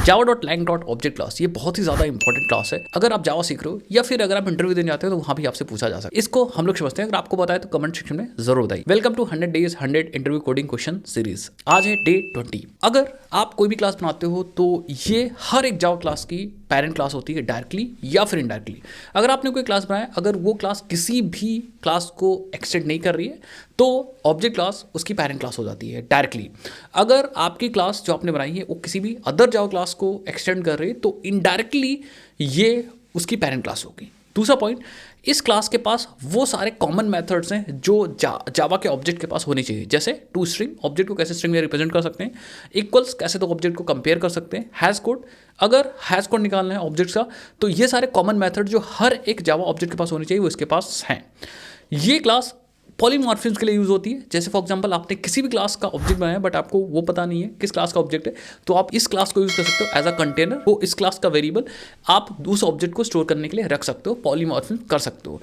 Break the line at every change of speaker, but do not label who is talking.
java.lang.object class ये बहुत ही ज़्यादा इंपॉर्टेंट क्लास है अगर आप जावा सीख रहे हो या फिर अगर आप इंटरव्यू देने जाते हो तो वहाँ भी आपसे पूछा जा सकता है। इसको हम लोग समझते हैं, अगर आपको पता है तो कमेंट सेक्शन में जरूर बताइए। Welcome to 100 days 100 interview coding question series. आज है डे 20। अगर आप कोई भी क्लास बनाते हो तो ये हर एक जावा क्लास की पेरेंट क्लास होती है, डायरेक्टली या फिर इनडायरेक्टली। अगर आपने कोई क्लास बनाया, अगर वो क्लास किसी भी क्लास को एक्सटेंड नहीं कर रही है तो ऑब्जेक्ट क्लास उसकी पेरेंट क्लास हो जाती है डायरेक्टली। अगर आपकी क्लास जो आपने बनाई है वो किसी भी अदर जावा क्लास को एक्सटेंड कर रही है तो इनडायरेक्टली ये उसकी पेरेंट क्लास होगी। दूसरा पॉइंट, इस क्लास के पास वो सारे कॉमन मेथड्स हैं जो जावा के ऑब्जेक्ट के पास होनी चाहिए। जैसे टू स्ट्रिंग, ऑब्जेक्ट को कैसे स्ट्रिंग में रिप्रेजेंट कर सकते हैं, इक्वल्स कैसे तो ऑब्जेक्ट को कंपेयर कर सकते हैं, हैश कोड, अगर हैश कोड निकालना है ऑब्जेक्ट का तो ये सारे कॉमन मेथड जो हर एक जावा ऑब्जेक्ट के पास होनी चाहिए वो इसके पास हैं। ये क्लास पॉलीमॉर्फिज्म के लिए यूज होती है। जैसे फॉर एग्जांपल आपने किसी भी क्लास का ऑब्जेक्ट बनाया बट आपको वो पता नहीं है किस क्लास का ऑब्जेक्ट है, तो आप इस क्लास को यूज कर सकते हो एज अ कंटेनर। वो इस क्लास का वेरिएबल आप उस ऑब्जेक्ट को स्टोर करने के लिए रख सकते हो, पॉलीमॉर्फिज्म कर सकते हो।